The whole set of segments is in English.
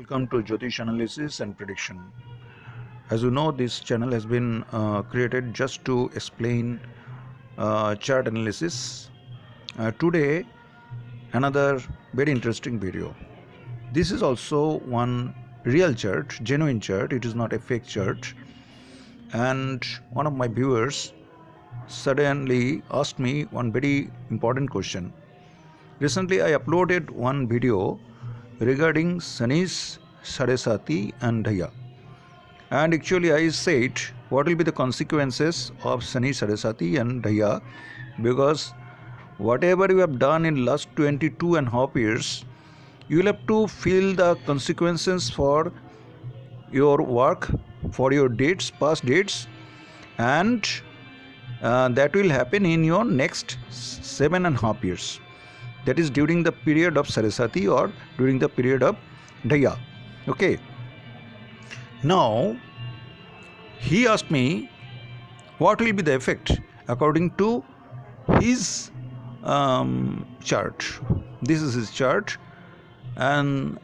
Welcome to Jyotish analysis and prediction. As you know, this channel has been created just to explain chart analysis. Today, another very interesting video. This is also one real chart, genuine chart. It is not a fake chart. And one of my viewers suddenly asked me one very important question. Recently, I uploaded one video regarding Shani's Sadesati and Dhaya. And actually I said what will be the consequences of Shani Sadesati and Dhaya, because whatever you have done in last 22.5 years, you will have to feel the consequences for your work, for your dates, past dates, and that will happen in your next 7.5 years. That is during the period of Sadesati or during the period of Dhaya. Okay. Now, he asked me what will be the effect according to his chart. This is his chart, and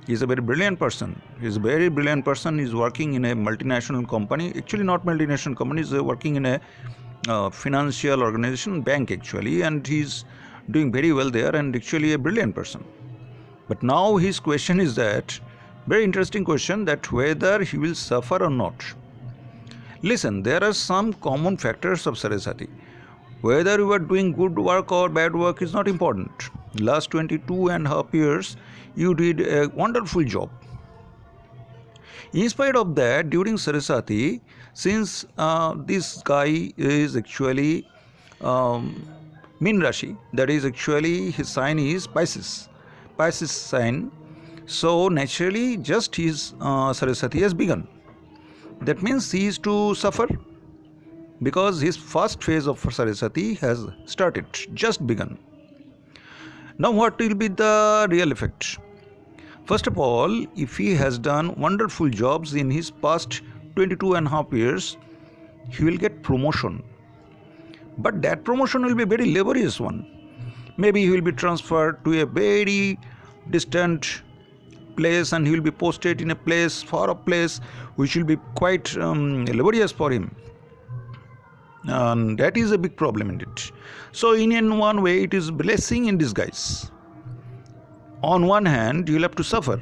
he is a very brilliant person. He is a very brilliant person. He is working in a multinational company. Actually, not multinational company. He is working in a financial organization, bank actually, and he is doing very well there, and actually a brilliant person. But now his question is that, very interesting question, that whether he will suffer or not. Listen, there are some common factors of Sadesati. Whether you are doing good work or bad work is not important. Last 22.5 years, you did a wonderful job. In spite of that, during Sadesati, since this guy is actually Min Rashi, that is actually his sign is Pisces sign. So naturally just his Sadesati has begun. That means he is to suffer, because his first phase of Sadesati has started, just begun. Now what will be the real effect? First of all, if he has done wonderful jobs in his past 22.5 years, he will get promotion. But that promotion will be a very laborious one. Maybe he will be transferred to a very distant place, and he will be posted in a place, far off place, which will be quite laborious for him. And that is a big problem in it. So in one way, it is blessing in disguise. On one hand, you will have to suffer,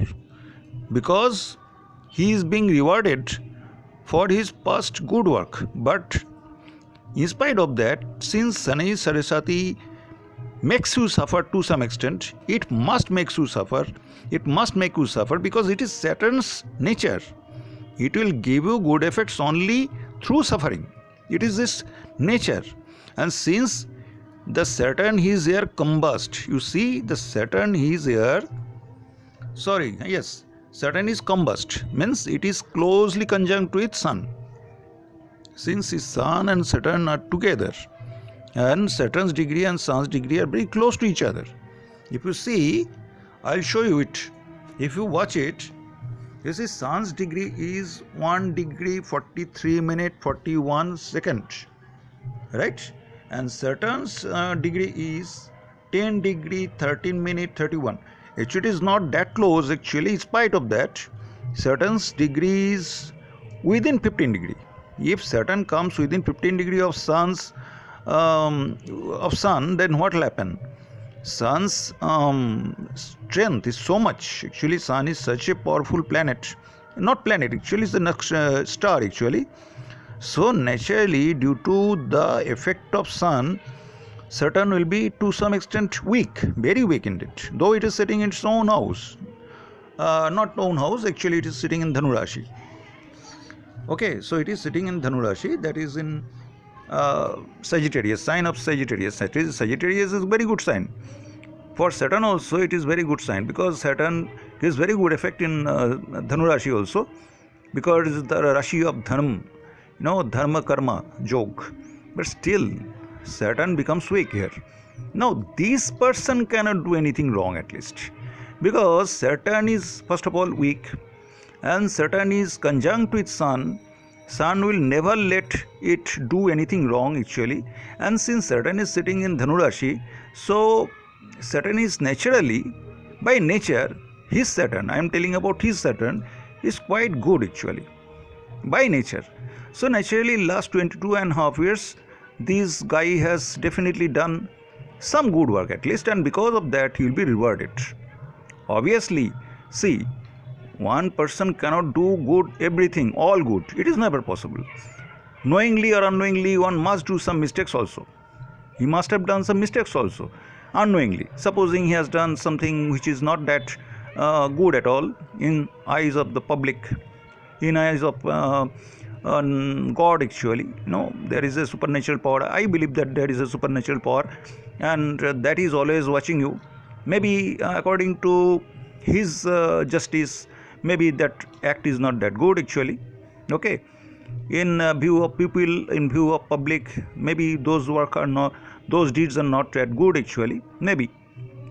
because he is being rewarded for his past good work. But in spite of that, since Shani Sadesati makes you suffer to some extent, it must make you suffer. It must make you suffer because it is Saturn's nature. It will give you good effects only through suffering. It is this nature. And since the Saturn is here combust, you see the Saturn is here, Saturn is combust, means it is closely conjunct with Sun. Since his Sun and Saturn are together, and Saturn's degree and Sun's degree are very close to each other. If you see, I'll show you it. If you watch it, you see Sun's degree is 1 degree 43 minute 41 second, right? And Saturn's degree is 10 degree 13 minute 31. Actually, it is not that close. Actually, in spite of that, Saturn's degree is within 15 degree. If Saturn comes within 15 degree of Sun, then what will happen? Sun's strength is so much. Actually, Sun is such a powerful planet. Not planet, actually, it's the next star actually. So naturally, due to the effect of Sun, Saturn will be to some extent weak, very weak in it. Though it is sitting in its own house. Not own house, actually it is sitting in Dhanu Rashi. Okay, so it is sitting in Dhanu Rashi, that is in Sagittarius, sign of Sagittarius. Sagittarius is a very good sign. For Saturn also it is very good sign, because Saturn gives very good effect in Dhanu Rashi also, because it is the Rashi of Dharma, Dharma Karma, Jog. But still, Saturn becomes weak here. Now, this person cannot do anything wrong at least, because Saturn is first of all weak, and Saturn is conjunct with Sun. Sun will never let it do anything wrong actually. And since Saturn is sitting in Dhanu Rashi, so Saturn is naturally, by nature, his Saturn, I am telling about his Saturn, is quite good actually by nature. So naturally last 22 and a half years this guy has definitely done some good work at least, and because of that he will be rewarded. Obviously, see, one person cannot do good everything, all good. It is never possible. Knowingly or unknowingly, one must do some mistakes also. He must have done some mistakes also, unknowingly. Supposing he has done something which is not that good at all in eyes of the public, in eyes of God actually. No, there is a supernatural power. I believe that there is a supernatural power, and that is always watching you. Maybe according to his justice, maybe that act is not that good actually. Okay, in view of people, in view of public, maybe those work are not, those deeds are not that good actually, maybe,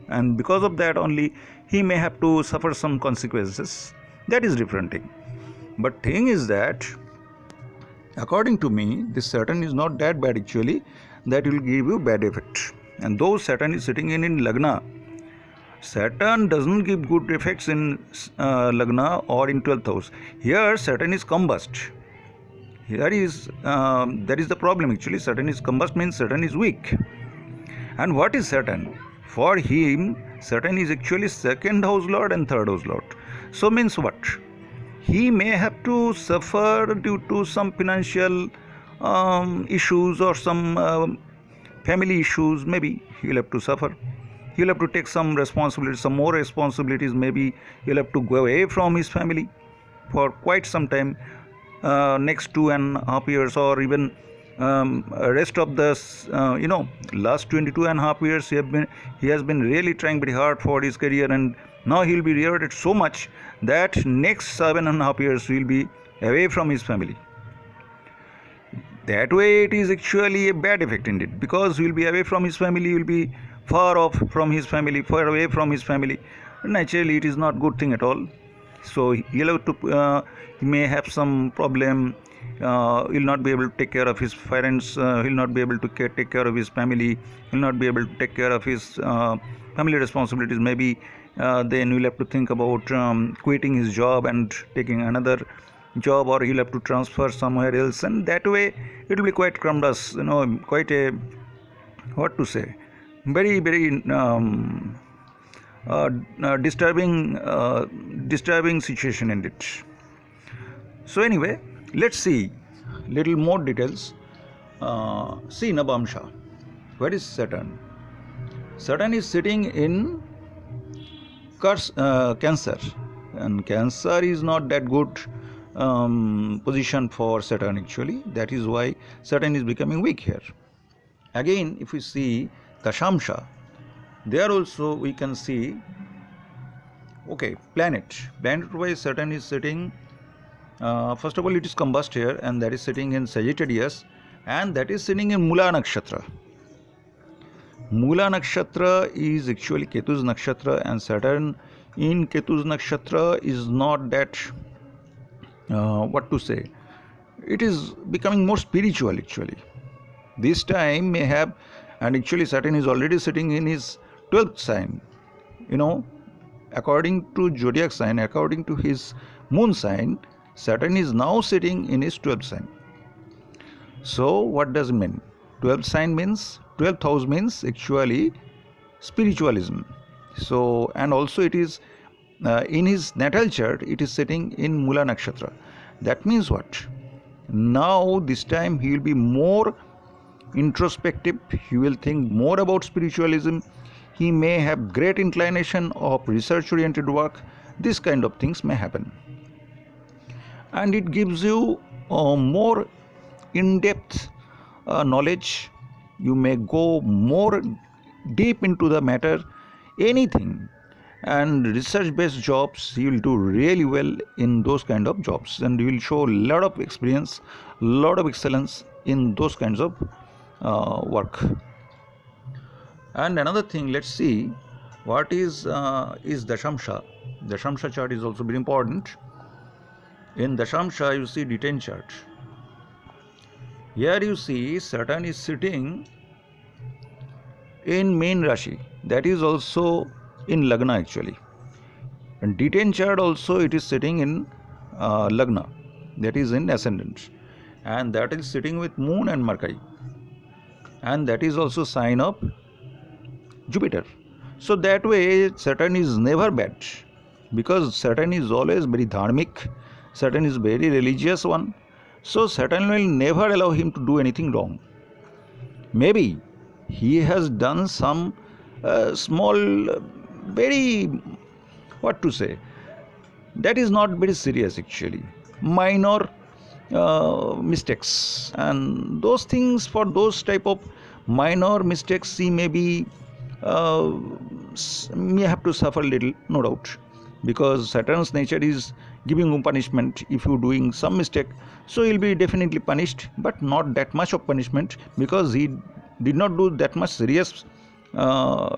and because of that only he may have to suffer some consequences. That is different thing. But thing is that according to me this Saturn is not that bad actually, that will give you bad effect. And though Saturn is sitting in Lagna, Saturn doesn't give good effects in Lagna or in 12th house. Here Saturn is combust. Here is that is the problem actually. Saturn is combust means Saturn is weak. And what is Saturn? For him, Saturn is actually second house lord and third house lord. So means what? He may have to suffer due to some financial issues or some family issues. Maybe he will have to suffer. He will have to take some responsibilities, some more responsibilities. Maybe he will have to go away from his family for quite some time, next 2.5 years, or even rest of the last 22.5 years he has been really trying very hard for his career, and now he will be rewarded so much that next 7.5 years he will be away from his family. That way it is actually a bad effect indeed, because he will be away from his family, he will be far off from his family, far away from his family. Naturally it is not good thing at all. So he may have some problem. He will not be able to take care of his parents. He will not be able to take care of his family. He will not be able to take care of his family responsibilities. Maybe then he will have to think about quitting his job and taking another job, or he will have to transfer somewhere else, and that way it will be quite cumbrous. Quite a, what to say, very disturbing situation indeed. So anyway, let's see little more details. See Nabamsha. Where is Saturn? Saturn is sitting in Cancer, and Cancer is not that good position for Saturn actually. That is why Saturn is becoming weak here. Again, if we see Dashamsha, there also we can see, okay, planet wise Saturn is sitting, first of all it is combust here, and that is sitting in Sagittarius, and that is sitting in Mula Nakshatra. Mula Nakshatra is actually Ketu's Nakshatra, and Saturn in Ketu's Nakshatra is not that, what to say, it is becoming more spiritual actually. This time may have, and actually Saturn is already sitting in his 12th sign. According to zodiac sign, according to his moon sign, Saturn is now sitting in his 12th sign. So what does it mean? 12th sign means, 12th house means actually spiritualism. So, and also it is in his natal chart, it is sitting in Mula Nakshatra. That means what? Now this time he will be more introspective, he will think more about spiritualism, he may have great inclination of research oriented work. This kind of things may happen, and it gives you more in-depth knowledge. You may go more deep into the matter, anything, and research based jobs you will do really well in those kind of jobs, and you will show a lot of experience, lot of excellence in those kinds of work. And another thing, let's see what is Dashamsha. Dashamsha chart is also very important. In Dashamsha you see D10 chart. Here you see Saturn is sitting in main Rashi, that is also in Lagna actually, And D10 chart also, it is sitting in Lagna, that is in ascendant, and that is sitting with Moon and Mercury, and that is also sign of Jupiter. So that way Saturn is never bad, because Saturn is always very dharmic, Saturn is very religious one. So Saturn will never allow him to do anything wrong. Maybe he has done some small, very, what to say, that is not very serious actually, minor mistakes, and those things, for those type of minor mistakes he uh, may have to suffer a little, no doubt, because Saturn's nature is giving you punishment if you doing some mistake. So he'll be definitely punished, but not that much of punishment, because he did not do that much serious uh,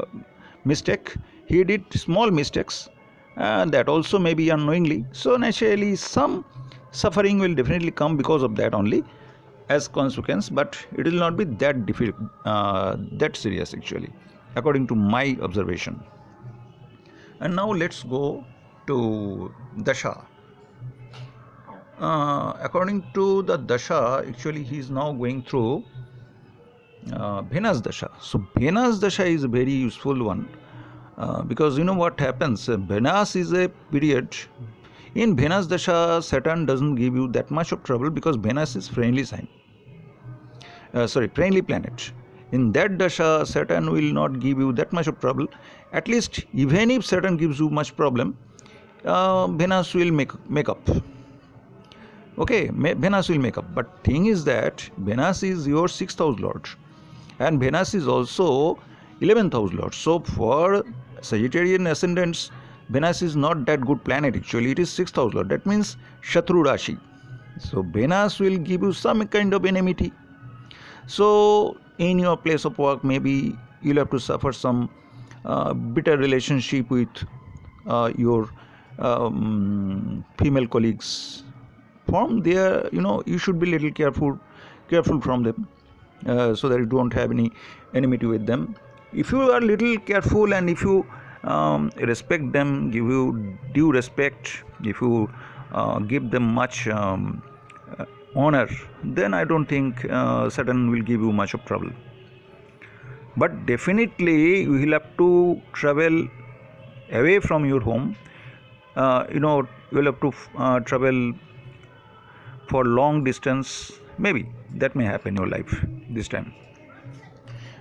mistake. He did small mistakes, and that also may be unknowingly. So naturally some suffering will definitely come because of that only, as consequence, but it will not be that difficult, that serious actually, according to my observation. And now let's go to Dasha. According to the Dasha, actually he is now going through Venus Dasha. So Venus Dasha is a very useful one, because you know what happens, Venus is a period. In Venus Dasha, Saturn doesn't give you that much of trouble, because Venus is friendly sign. Friendly planet. In that Dasha, Saturn will not give you that much of trouble. At least, even if Saturn gives you much problem, Venus will make up. Okay, Venus will make up. But thing is that Venus is your 6th house lord, and Venus is also 11th house lord. So for Sagittarian ascendants, Venus is not that good planet actually. It is 6th house lord. That means Shatru Rashi. So Venus will give you some kind of enmity. So in your place of work, maybe you'll have to suffer some bitter relationship with your female colleagues. From there, you should be little careful from them, so that you don't have any enmity with them. If you are little careful, and if you respect them, give you due respect, if you give them much honor, then I don't think Saturn will give you much of trouble. But definitely you will have to travel away from your home. You will have to travel for long distance. Maybe that may happen in your life this time.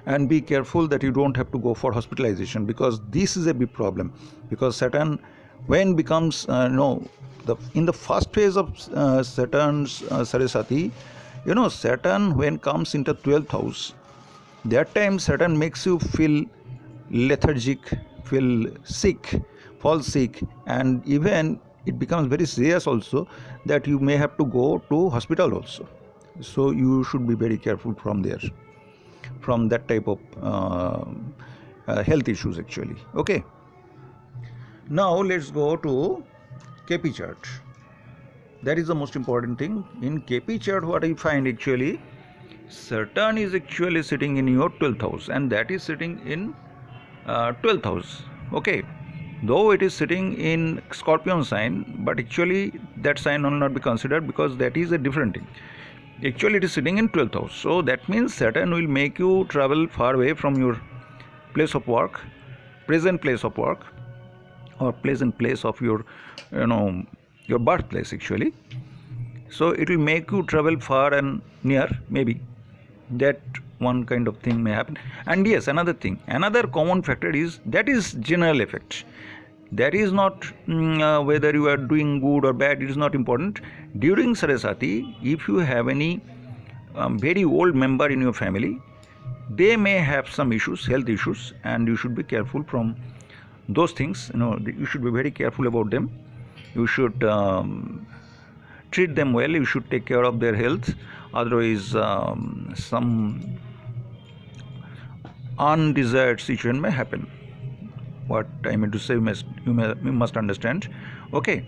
And be careful that you don't have to go for hospitalization, because this is a big problem. Because Saturn, when becomes in the first phase of Saturn's Sadesati, Saturn when comes into 12th house, that time Saturn makes you feel lethargic, feel sick, fall sick, and even it becomes very serious also, that you may have to go to hospital also. So you should be very careful from there, from that type of health issues actually. Okay, now let's go to KP chart. That is the most important thing. In KP chart, what I find actually, Saturn is actually sitting in your 12th house, and that is sitting in 12th house. Okay, though it is sitting in Scorpion sign, but actually that sign will not be considered, because that is a different thing. Actually it is sitting in 12th house. So that means Saturn will make you travel far away from your place of work, present place of work, or pleasant place of your your birthplace actually. So it will make you travel far and near, maybe that one kind of thing may happen. And yes, another thing, another common factor is, that is general effect. That is not whether you are doing good or bad, it is not important. During Sadesati, if you have any very old member in your family, they may have some issues, health issues, and you should be careful from those things. You should be very careful about them. You should treat them well. You should take care of their health. Otherwise, some undesired situation may happen. What I mean to say, you must understand. Okay.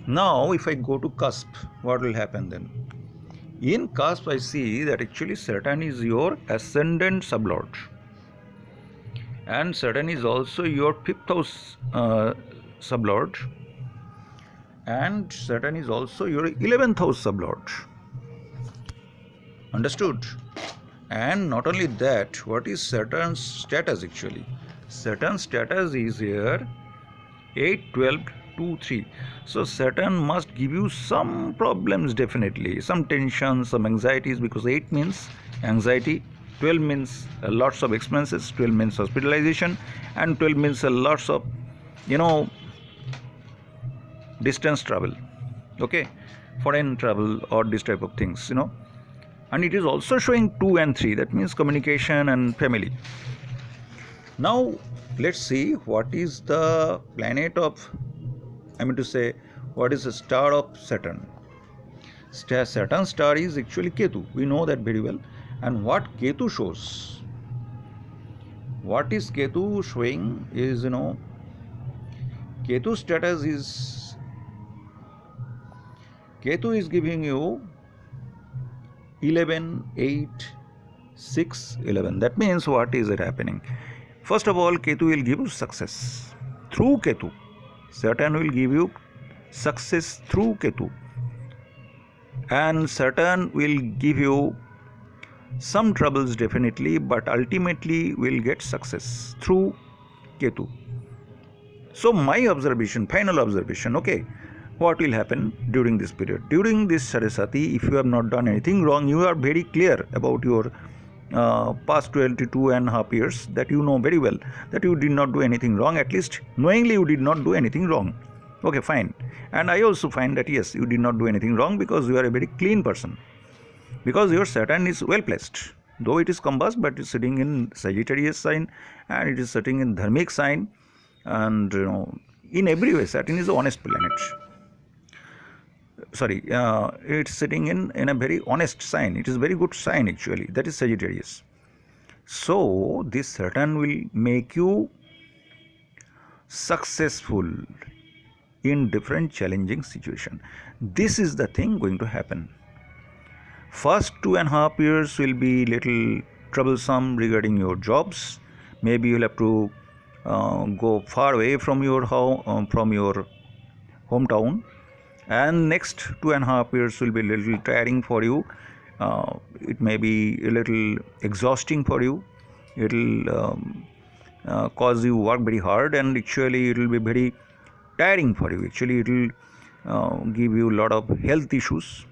Now, if I go to cusp, what will happen then? In cusp, I see that actually Saturn is your ascendant sublord, and Saturn is also your 5th house sublord, and Saturn is also your 11th house sublord. Understood? And not only that, what is Saturn's status actually? Saturn's status is here 8, 12, 2, 3. So Saturn must give you some problems, definitely, some tension, some anxieties, because 8 means anxiety, 12 means lots of expenses, 12 means hospitalization, and 12 means lots of, distance travel, okay, foreign travel or this type of things, and it is also showing 2 and 3, that means communication and family. Now let's see what is the planet of, what is the star of Saturn. Saturn star is actually Ketu, we know that very well. And what Ketu shows, what is Ketu showing is, Ketu status is, Ketu is giving you 11, 8, 6, 11. That means what is it happening? First of all, Ketu will give you success through Ketu. Saturn will give you success through Ketu. And Saturn will give you some troubles definitely, but ultimately will get success through Ketu. So my observation, final observation, okay, what will happen during this period? During this Sadesati, if you have not done anything wrong, you are very clear about your past 22.5 years, that you know very well that you did not do anything wrong, at least knowingly you did not do anything wrong. Okay, fine. And I also find that yes, you did not do anything wrong, because you are a very clean person, because your Saturn is well placed, though it is combust, but it is sitting in Sagittarius sign, and it is sitting in Dharmic sign, and in every way Saturn is an honest planet. Sorry, it's sitting in a very honest sign. It is a very good sign actually, that is Sagittarius. So this Saturn will make you successful in different challenging situation. This is the thing going to happen. First 2.5 years will be little troublesome regarding your jobs. Maybe you'll have to go far away from your hometown, and next 2.5 years will be a little tiring for you. It may be a little exhausting for you. It will cause you work very hard, and actually it will be very tiring for you. Actually it will give you a lot of health issues.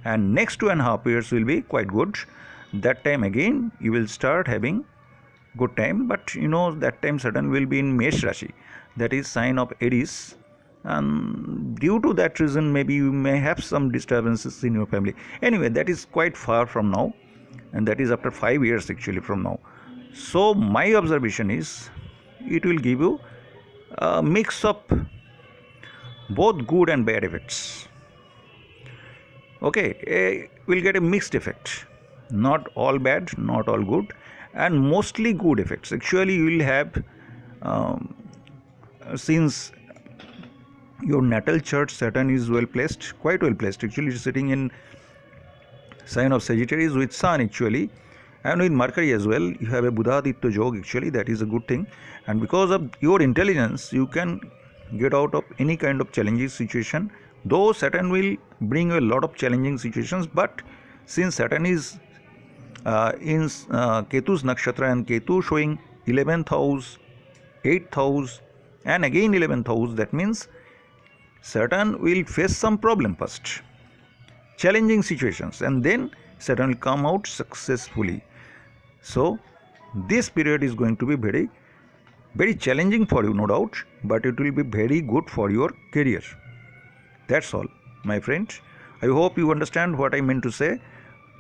And next 2.5 years will be quite good. That time again you will start having good time, but that time Saturn will be in Mesh Rashi, that is sign of Aries, and due to that reason maybe you may have some disturbances in your family. Anyway, that is quite far from now, and that is after 5 years actually from now. So my observation is it will give you a mix of both good and bad effects. Okay, we'll get a mixed effect, not all bad, not all good, and mostly good effects. Actually you will have since your natal chart Saturn is well placed, quite well placed actually. It is sitting in sign of Sagittarius with Sun actually, and with Mercury as well. You have a Buddha-Aditya Yoga actually, that is a good thing. And because of your intelligence, you can get out of any kind of challenging situation. Though Saturn will bring a lot of challenging situations, but since Saturn is in Ketu's nakshatra, and Ketu showing 11th house, 8th house, and again 11th house, that means Saturn will face some problem first, challenging situations, and then Saturn will come out successfully. So this period is going to be very, very challenging for you, no doubt, but it will be very good for your career. That's all, my friend. I hope you understand what I meant to say.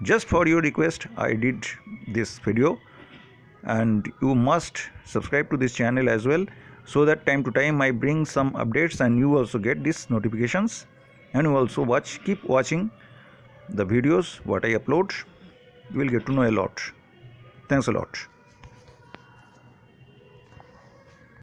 Just for your request, I did this video, and you must subscribe to this channel as well, so that time to time I bring some updates and you also get these notifications, and you also keep watching the videos what I upload. You will get to know a lot. Thanks a lot.